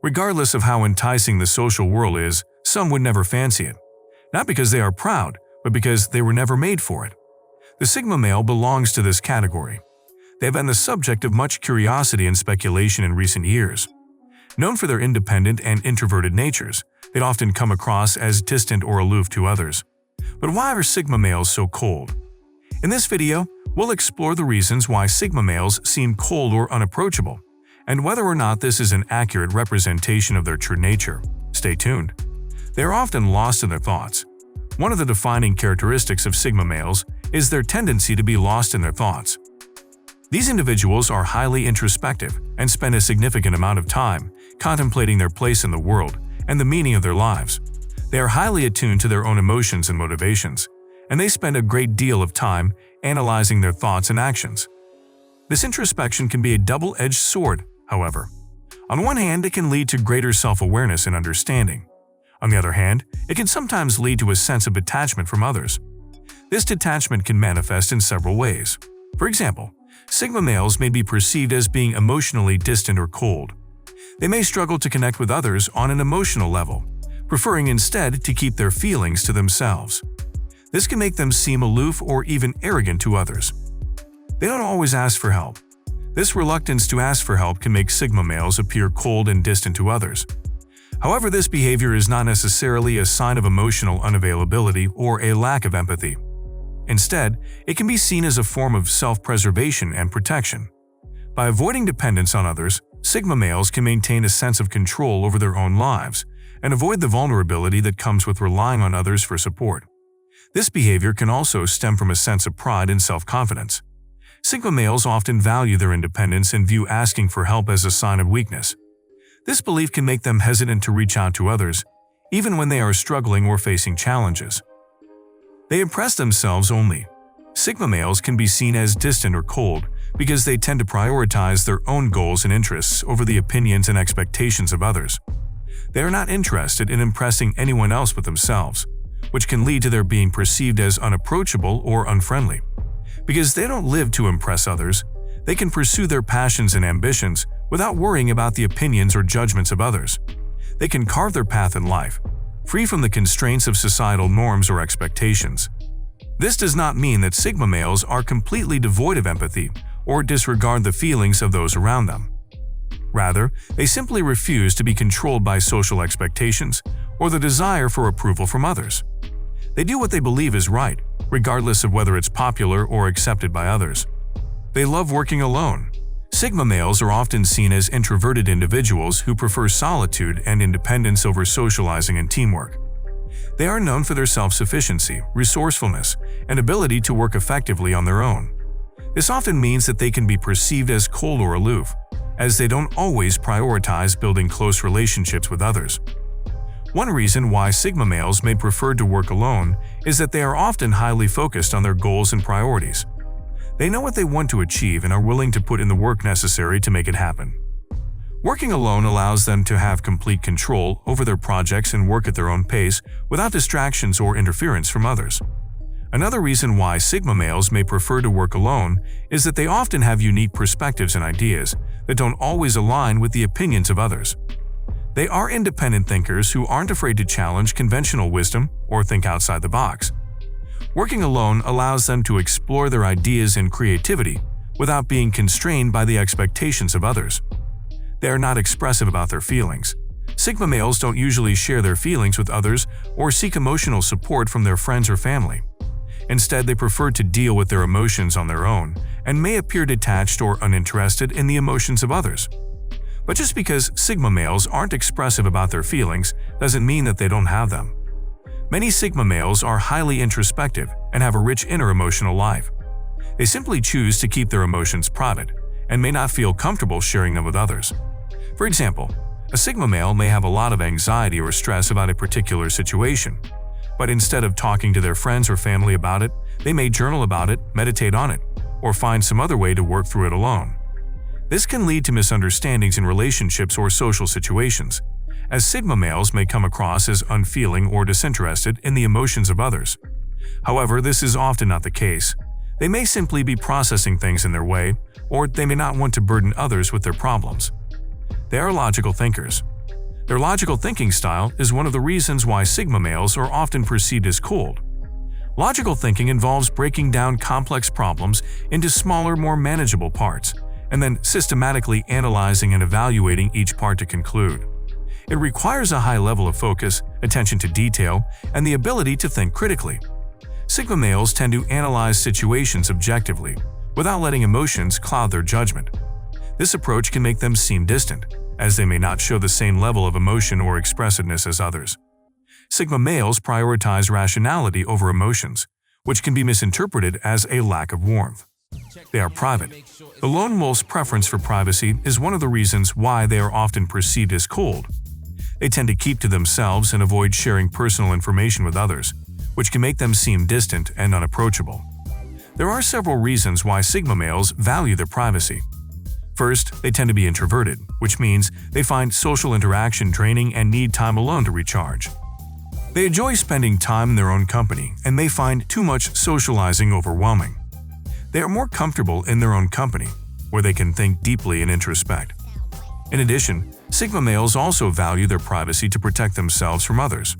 Regardless of how enticing the social world is, some would never fancy it. Not because they are proud, but because they were never made for it. The Sigma male belongs to this category. They have been the subject of much curiosity and speculation in recent years. Known for their independent and introverted natures, they'd often come across as distant or aloof to others. But why are Sigma males so cold? In this video, we'll explore the reasons why Sigma males seem cold or unapproachable, and whether or not this is an accurate representation of their true nature. Stay tuned. They are often lost in their thoughts. One of the defining characteristics of Sigma males is their tendency to be lost in their thoughts. These individuals are highly introspective and spend a significant amount of time contemplating their place in the world and the meaning of their lives. They are highly attuned to their own emotions and motivations, and they spend a great deal of time analyzing their thoughts and actions. This introspection can be a double-edged sword, however. On one hand, it can lead to greater self-awareness and understanding. On the other hand, it can sometimes lead to a sense of detachment from others. This detachment can manifest in several ways. For example, Sigma males may be perceived as being emotionally distant or cold. They may struggle to connect with others on an emotional level, preferring instead to keep their feelings to themselves. This can make them seem aloof or even arrogant to others. They don't always ask for help. This reluctance to ask for help can make Sigma males appear cold and distant to others. However, this behavior is not necessarily a sign of emotional unavailability or a lack of empathy. Instead, it can be seen as a form of self-preservation and protection. By avoiding dependence on others, Sigma males can maintain a sense of control over their own lives and avoid the vulnerability that comes with relying on others for support. This behavior can also stem from a sense of pride and self-confidence. Sigma males often value their independence and view asking for help as a sign of weakness. This belief can make them hesitant to reach out to others, even when they are struggling or facing challenges. They impress themselves only. Sigma males can be seen as distant or cold because they tend to prioritize their own goals and interests over the opinions and expectations of others. They are not interested in impressing anyone else but themselves, which can lead to their being perceived as unapproachable or unfriendly. Because they don't live to impress others, they can pursue their passions and ambitions without worrying about the opinions or judgments of others. They can carve their path in life, free from the constraints of societal norms or expectations. This does not mean that Sigma males are completely devoid of empathy or disregard the feelings of those around them. Rather, they simply refuse to be controlled by social expectations or the desire for approval from others. They do what they believe is right, regardless of whether it's popular or accepted by others. They love working alone. Sigma males are often seen as introverted individuals who prefer solitude and independence over socializing and teamwork. They are known for their self-sufficiency, resourcefulness, and ability to work effectively on their own. This often means that they can be perceived as cold or aloof, as they don't always prioritize building close relationships with others. One reason why Sigma males may prefer to work alone is that they are often highly focused on their goals and priorities. They know what they want to achieve and are willing to put in the work necessary to make it happen. Working alone allows them to have complete control over their projects and work at their own pace without distractions or interference from others. Another reason why Sigma males may prefer to work alone is that they often have unique perspectives and ideas that don't always align with the opinions of others. They are independent thinkers who aren't afraid to challenge conventional wisdom or think outside the box. Working alone allows them to explore their ideas and creativity without being constrained by the expectations of others. They are not expressive about their feelings. Sigma males don't usually share their feelings with others or seek emotional support from their friends or family. Instead, they prefer to deal with their emotions on their own and may appear detached or uninterested in the emotions of others. But just because Sigma males aren't expressive about their feelings doesn't mean that they don't have them. Many Sigma males are highly introspective and have a rich inner emotional life. They simply choose to keep their emotions private and may not feel comfortable sharing them with others. For example, a Sigma male may have a lot of anxiety or stress about a particular situation, but instead of talking to their friends or family about it, they may journal about it, meditate on it, or find some other way to work through it alone. This can lead to misunderstandings in relationships or social situations, as Sigma males may come across as unfeeling or disinterested in the emotions of others. However, this is often not the case. They may simply be processing things in their way, or they may not want to burden others with their problems. They are logical thinkers. Their logical thinking style is one of the reasons why Sigma males are often perceived as cold. Logical thinking involves breaking down complex problems into smaller, more manageable parts, and then systematically analyzing and evaluating each part to conclude. It requires a high level of focus, attention to detail, and the ability to think critically. Sigma males tend to analyze situations objectively, without letting emotions cloud their judgment. This approach can make them seem distant, as they may not show the same level of emotion or expressiveness as others. Sigma males prioritize rationality over emotions, which can be misinterpreted as a lack of warmth. They are private. The lone wolf's preference for privacy is one of the reasons why they are often perceived as cold. They tend to keep to themselves and avoid sharing personal information with others, which can make them seem distant and unapproachable. There are several reasons why Sigma males value their privacy. First, they tend to be introverted, which means they find social interaction draining and need time alone to recharge. They enjoy spending time in their own company and may find too much socializing overwhelming. They are more comfortable in their own company, where they can think deeply and introspect. In addition, Sigma males also value their privacy to protect themselves from others.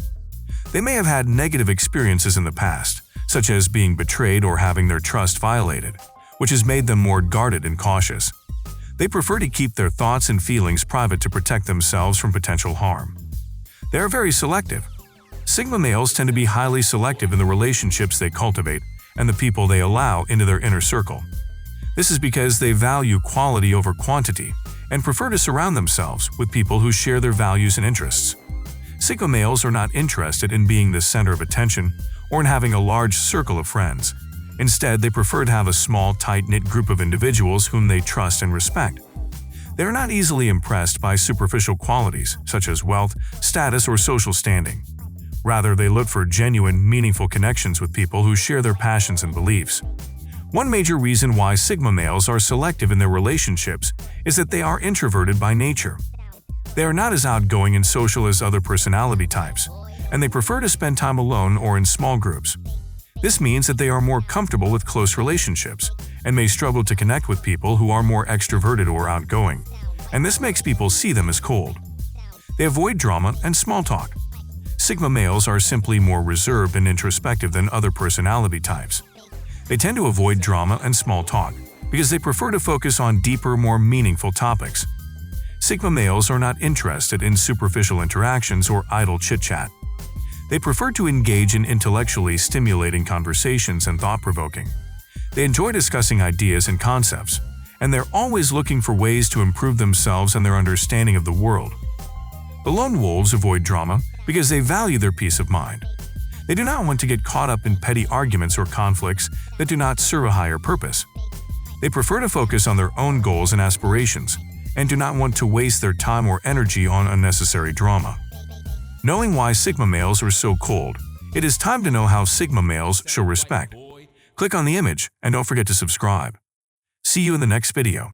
They may have had negative experiences in the past, such as being betrayed or having their trust violated, which has made them more guarded and cautious. They prefer to keep their thoughts and feelings private to protect themselves from potential harm. They are very selective. Sigma males tend to be highly selective in the relationships they cultivate and the people they allow into their inner circle. This is because they value quality over quantity and prefer to surround themselves with people who share their values and interests. Sigma males are not interested in being the center of attention or in having a large circle of friends. Instead, they prefer to have a small, tight-knit group of individuals whom they trust and respect. They are not easily impressed by superficial qualities, such as wealth, status, or social standing. Rather, they look for genuine, meaningful connections with people who share their passions and beliefs. One major reason why Sigma males are selective in their relationships is that they are introverted by nature. They are not as outgoing and social as other personality types, and they prefer to spend time alone or in small groups. This means that they are more comfortable with close relationships and may struggle to connect with people who are more extroverted or outgoing, and this makes people see them as cold. They avoid drama and small talk. Sigma males are simply more reserved and introspective than other personality types. They tend to avoid drama and small talk because they prefer to focus on deeper, more meaningful topics. Sigma males are not interested in superficial interactions or idle chit-chat. They prefer to engage in intellectually stimulating conversations and thought-provoking. They enjoy discussing ideas and concepts, and they're always looking for ways to improve themselves and their understanding of the world. The lone wolves avoid drama because they value their peace of mind. They do not want to get caught up in petty arguments or conflicts that do not serve a higher purpose. They prefer to focus on their own goals and aspirations, and do not want to waste their time or energy on unnecessary drama. Knowing why Sigma males are so cold, it is time to know how Sigma males show respect. Click on the image and don't forget to subscribe. See you in the next video.